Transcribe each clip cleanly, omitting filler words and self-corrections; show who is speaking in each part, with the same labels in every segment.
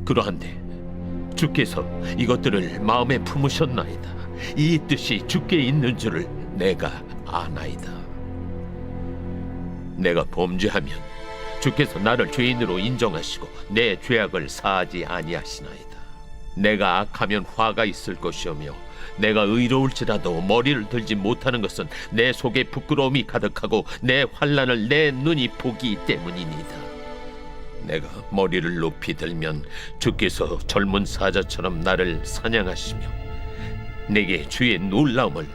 Speaker 1: 그러한데 주께서 이것들을 마음에 품으셨나이다. 이 뜻이 주께 있는 줄을 내가 아나이다. 내가 범죄하면 주께서 나를 죄인으로 인정하시고 내 죄악을 사하지 아니하시나이다. 내가 악하면 화가 있을 것이오며 내가 의로울지라도 머리를 들지 못하는 것은 내 속에 부끄러움이 가득하고 내 환난을 내 눈이 보기 때문이니이다. 내가 머리를 높이 들면 주께서 젊은 사자처럼 나를 사냥하시며 내게 주의 놀라움을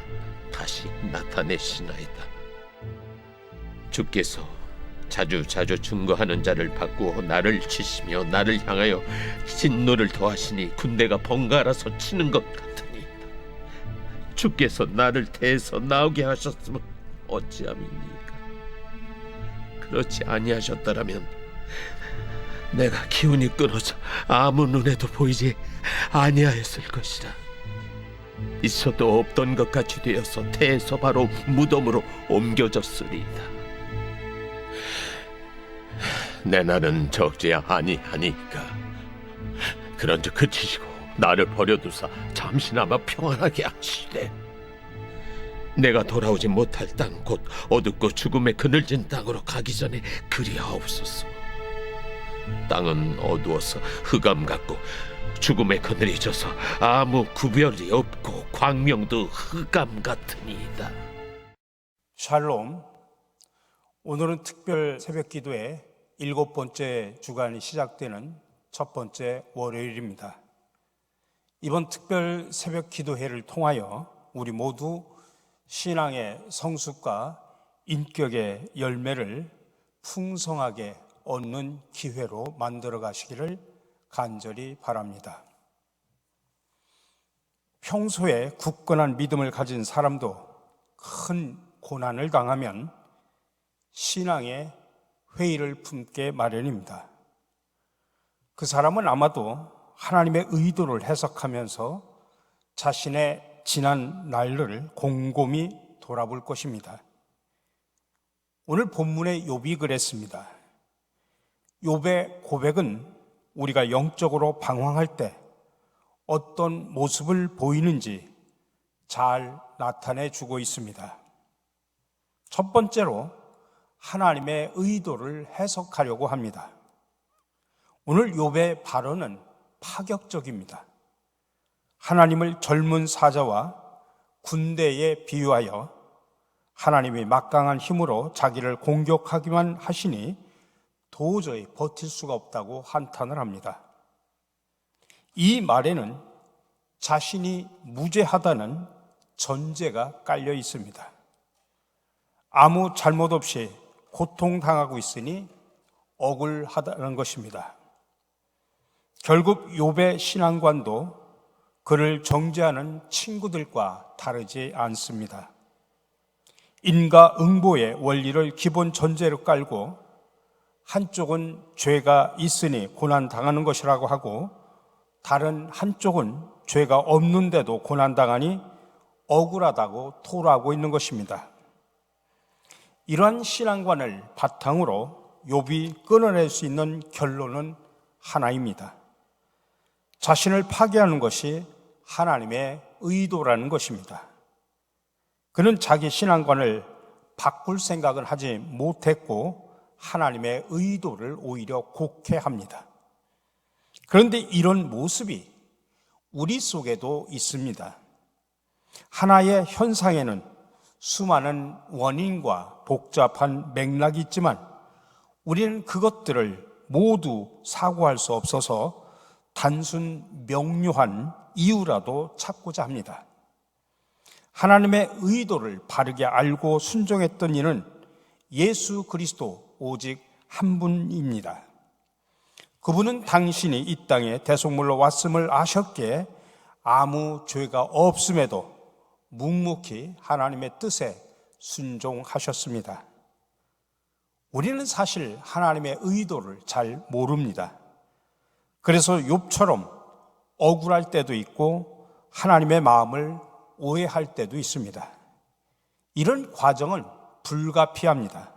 Speaker 1: 다시 나타내시나이다. 주께서 자주 증거하는 자를 바꾸어 나를 치시며 나를 향하여 진노를 더하시니 군대가 번갈아서 치는 것 같으니이다. 주께서 나를 대해서 나오게 하셨으면 어찌함이니까. 그렇지 아니하셨더라면 내가 기운이 끊어져 아무 눈에도 보이지 아니하였을 것이라. 있어도 없던 것 같이 되어서 태에서 바로 무덤으로 옮겨졌으리이다. 내 날은 적지 아니하니까 그런즉 그치시고 나를 버려두사 잠시나마 평안하게 하시되 내가 돌아오지 못할 땅 곧 어둡고 죽음에 그늘진 땅으로 가기 전에 그리하옵소서. 땅은 어두워서 흑암 같고 죽음의 그늘이 져서 아무 구별이 없고 광명도 흑암 같으니이다.
Speaker 2: 샬롬. 오늘은 특별 새벽 기도의 7번째 주간이 시작되는 첫 번째 월요일입니다. 이번 특별 새벽 기도회를 통하여 우리 모두 신앙의 성숙과 인격의 열매를 풍성하게 얻는 기회로 만들어 가시기를 간절히 바랍니다. 평소에 굳건한 믿음을 가진 사람도 큰 고난을 당하면 신앙의 회의를 품게 마련입니다. 그 사람은 아마도 하나님의 의도를 해석하면서 자신의 지난 날들을 곰곰이 돌아볼 것입니다. 오늘 본문에 욥이 그랬습니다. 욥의 고백은 우리가 영적으로 방황할 때 어떤 모습을 보이는지 잘 나타내 주고 있습니다. 첫 번째로 하나님의 의도를 해석하려고 합니다. 오늘 욥의 발언은 파격적입니다. 하나님을 젊은 사자와 군대에 비유하여 하나님이 막강한 힘으로 자기를 공격하기만 하시니 도저히 버틸 수가 없다고 한탄을 합니다. 이 말에는 자신이 무죄하다는 전제가 깔려 있습니다. 아무 잘못 없이 고통당하고 있으니 억울하다는 것입니다. 결국 욥의 신앙관도 그를 정죄하는 친구들과 다르지 않습니다. 인과응보의 원리를 기본 전제로 깔고 한쪽은 죄가 있으니 고난당하는 것이라고 하고 다른 한쪽은 죄가 없는데도 고난당하니 억울하다고 토로하고 있는 것입니다. 이러한 신앙관을 바탕으로 욥이 끊어낼 수 있는 결론은 하나입니다. 자신을 파괴하는 것이 하나님의 의도라는 것입니다. 그는 자기 신앙관을 바꿀 생각은 하지 못했고 하나님의 의도를 오히려 곡해합니다. 그런데 이런 모습이 우리 속에도 있습니다. 하나의 현상에는 수많은 원인과 복잡한 맥락이 있지만 우리는 그것들을 모두 사고할 수 없어서 단순 명료한 이유라도 찾고자 합니다. 하나님의 의도를 바르게 알고 순종했던 이는 예수 그리스도 오직 한 분입니다. 그분은 당신이 이 땅에 대속물로 왔음을 아셨기에 아무 죄가 없음에도 묵묵히 하나님의 뜻에 순종하셨습니다. 우리는 사실 하나님의 의도를 잘 모릅니다. 그래서 욥처럼 억울할 때도 있고 하나님의 마음을 오해할 때도 있습니다. 이런 과정은 불가피합니다.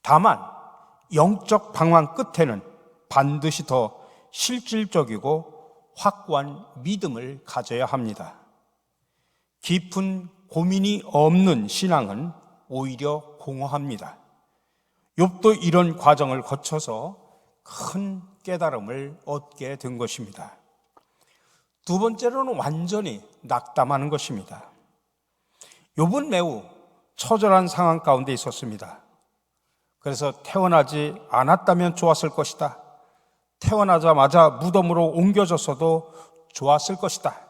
Speaker 2: 다만 영적 방황 끝에는 반드시 더 실질적이고 확고한 믿음을 가져야 합니다. 깊은 고민이 없는 신앙은 오히려 공허합니다. 욥도 이런 과정을 거쳐서 큰 깨달음을 얻게 된 것입니다. 두 번째로는 완전히 낙담하는 것입니다. 욥은 매우 처절한 상황 가운데 있었습니다. 그래서 태어나지 않았다면 좋았을 것이다. 태어나자마자 무덤으로 옮겨졌어도 좋았을 것이다.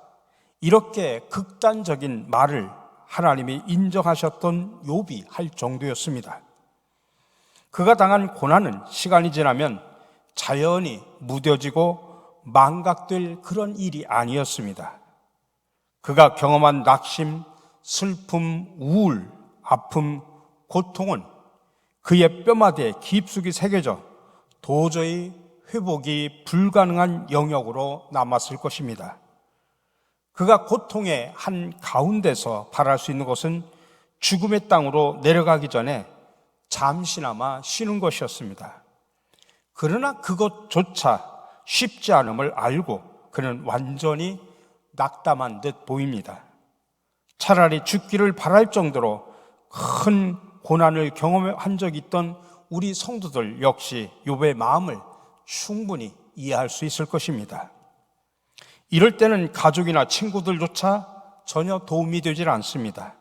Speaker 2: 이렇게 극단적인 말을 하나님이 인정하셨던 욥이 할 정도였습니다. 그가 당한 고난은 시간이 지나면 자연히 무뎌지고 망각될 그런 일이 아니었습니다. 그가 경험한 낙심, 슬픔, 우울, 아픔, 고통은 그의 뼈마디에 깊숙이 새겨져 도저히 회복이 불가능한 영역으로 남았을 것입니다. 그가 고통의 한 가운데서 바랄 수 있는 것은 죽음의 땅으로 내려가기 전에 잠시나마 쉬는 것이었습니다. 그러나 그것조차 쉽지 않음을 알고 그는 완전히 낙담한 듯 보입니다. 차라리 죽기를 바랄 정도로 큰 고난을 경험한 적이 있던 우리 성도들 역시 욥의 마음을 충분히 이해할 수 있을 것입니다. 이럴 때는 가족이나 친구들조차 전혀 도움이 되질 않습니다.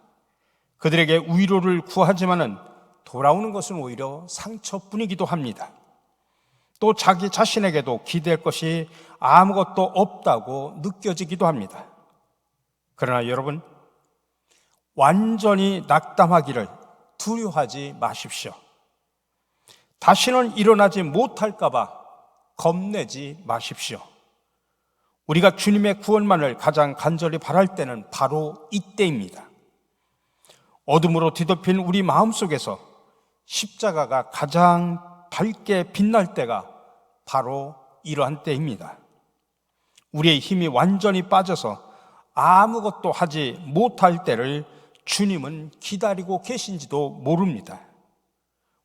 Speaker 2: 그들에게 위로를 구하지만은 돌아오는 것은 오히려 상처뿐이기도 합니다. 또 자기 자신에게도 기댈 것이 아무것도 없다고 느껴지기도 합니다. 그러나 여러분, 완전히 낙담하기를 두려워하지 마십시오. 다시는 일어나지 못할까 봐 겁내지 마십시오. 우리가 주님의 구원만을 가장 간절히 바랄 때는 바로 이때입니다. 어둠으로 뒤덮인 우리 마음속에서 십자가가 가장 밝게 빛날 때가 바로 이러한 때입니다. 우리의 힘이 완전히 빠져서 아무것도 하지 못할 때를 주님은 기다리고 계신지도 모릅니다.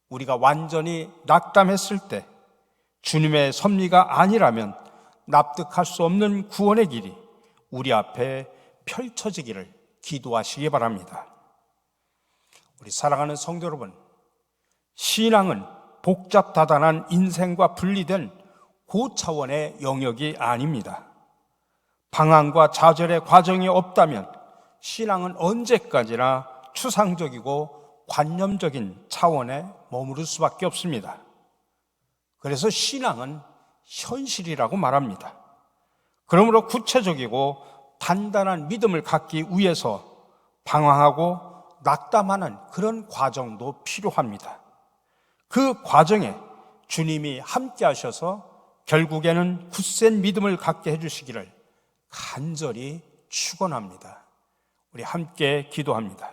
Speaker 2: 우리가 완전히 낙담했을 때 주님의 섭리가 아니라면 납득할 수 없는 구원의 길이 우리 앞에 펼쳐지기를 기도하시기 바랍니다. 우리 사랑하는 성도 여러분, 신앙은 복잡다단한 인생과 분리된 고차원의 영역이 아닙니다. 방황과 좌절의 과정이 없다면 신앙은 언제까지나 추상적이고 관념적인 차원에 머무를 수밖에 없습니다. 그래서 신앙은 현실이라고 말합니다. 그러므로 구체적이고 단단한 믿음을 갖기 위해서 방황하고 낙담하는 그런 과정도 필요합니다. 그 과정에 주님이 함께 하셔서 결국에는 굳센 믿음을 갖게 해주시기를 간절히 축원합니다. 우리 함께 기도합니다.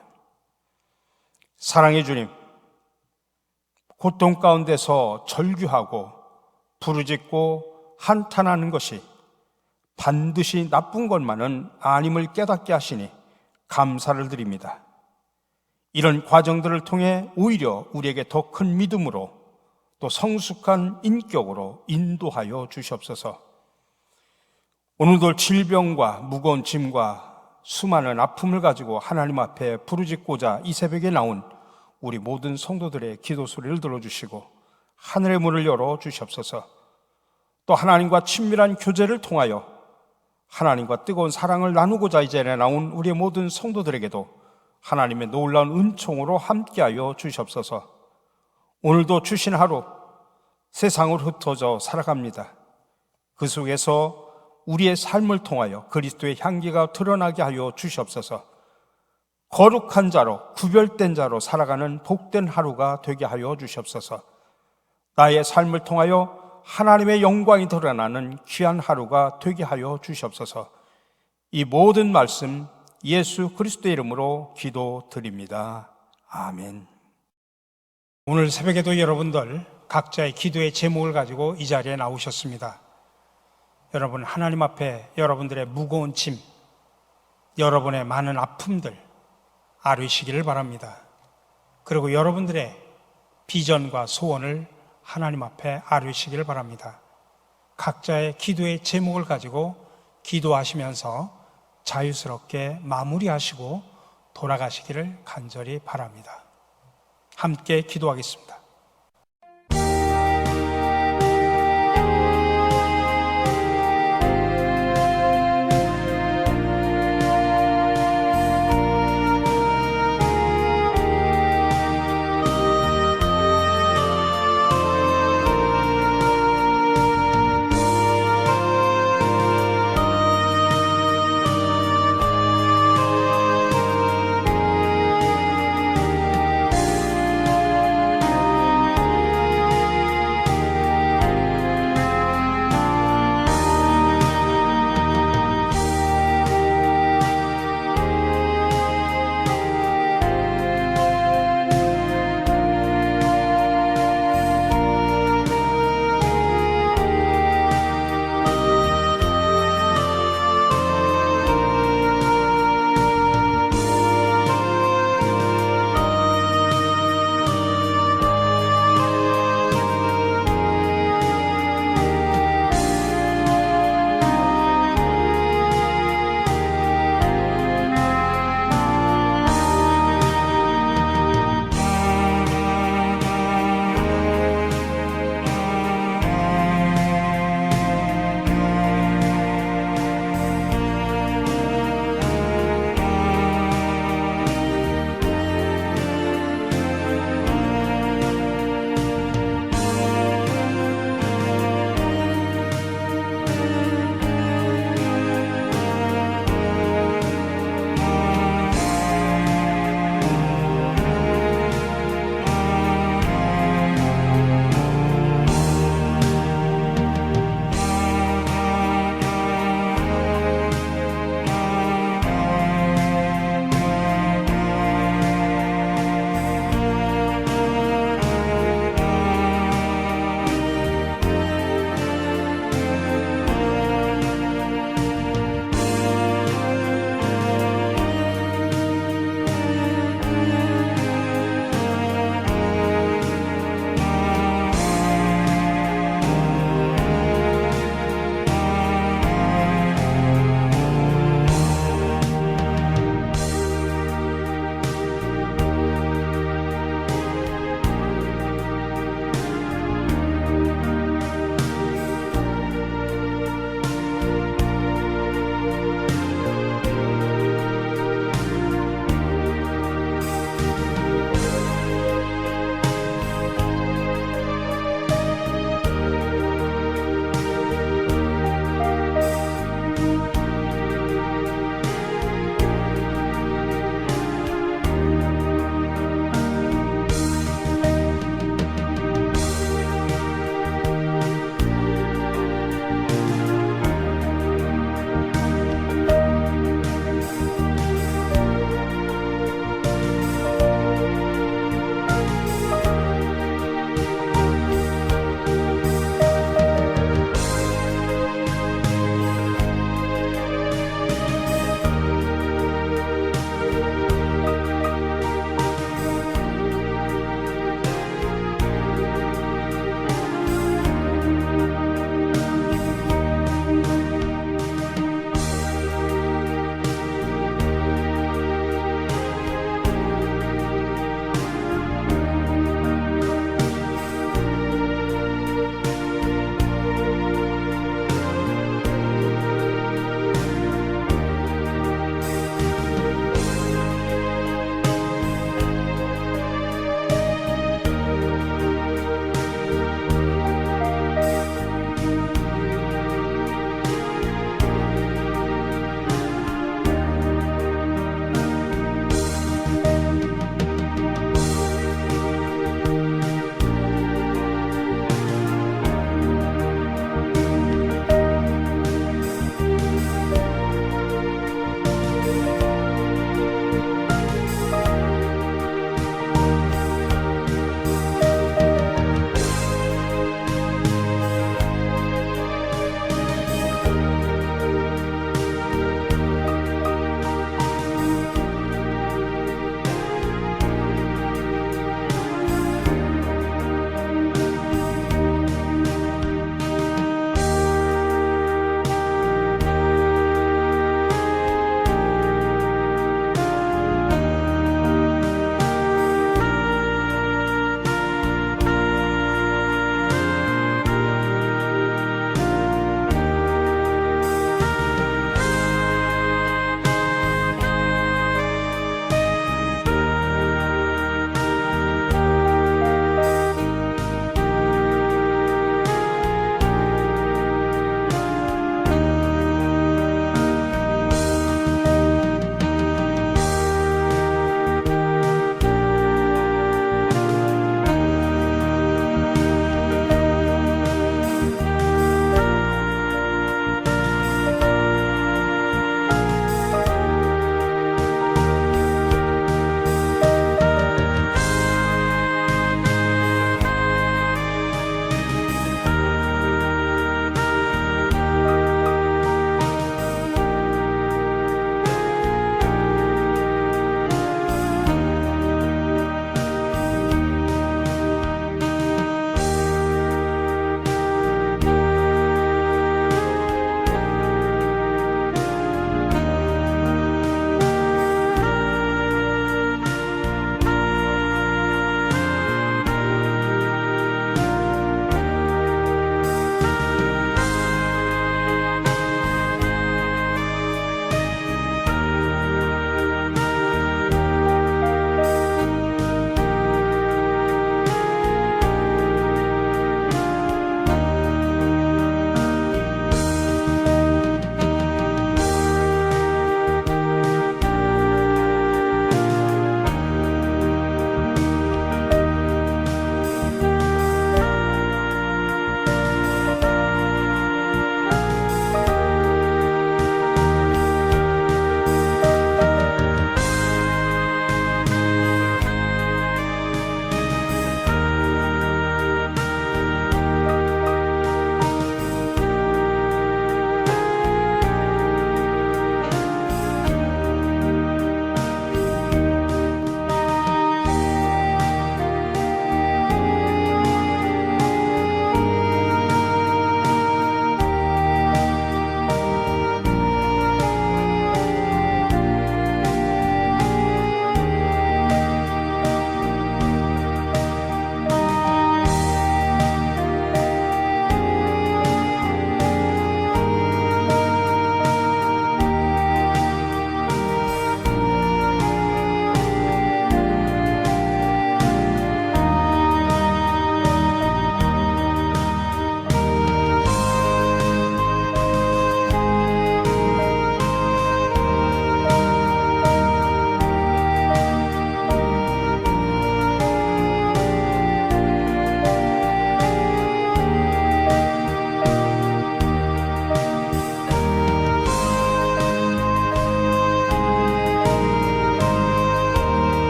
Speaker 2: 사랑의 주님, 고통 가운데서 절규하고 부르짖고 한탄하는 것이 반드시 나쁜 것만은 아님을 깨닫게 하시니 감사를 드립니다. 이런 과정들을 통해 오히려 우리에게 더 큰 믿음으로 또 성숙한 인격으로 인도하여 주시옵소서. 오늘도 질병과 무거운 짐과 수많은 아픔을 가지고 하나님 앞에 부르짖고자 이 새벽에 나온 우리 모든 성도들의 기도 소리를 들어주시고 하늘의 문을 열어 주시옵소서. 또 하나님과 친밀한 교제를 통하여 하나님과 뜨거운 사랑을 나누고자 이 자리에 나온 우리의 모든 성도들에게도 하나님의 놀라운 은총으로 함께하여 주시옵소서. 오늘도 주신 하루 세상으로 흩어져 살아갑니다. 그 속에서 우리의 삶을 통하여 그리스도의 향기가 드러나게 하여 주시옵소서. 거룩한 자로 구별된 자로 살아가는 복된 하루가 되게 하여 주시옵소서. 나의 삶을 통하여 하나님의 영광이 드러나는 귀한 하루가 되게 하여 주시옵소서. 이 모든 말씀 예수 그리스도의 이름으로 기도드립니다. 아멘. 오늘 새벽에도 여러분들 각자의 기도의 제목을 가지고 이 자리에 나오셨습니다. 여러분, 하나님 앞에 여러분들의 무거운 짐, 여러분의 많은 아픔들 아뢰시기를 바랍니다. 그리고 여러분들의 비전과 소원을 하나님 앞에 아뢰시기를 바랍니다. 각자의 기도의 제목을 가지고 기도하시면서 자유스럽게 마무리하시고 돌아가시기를 간절히 바랍니다. 함께 기도하겠습니다.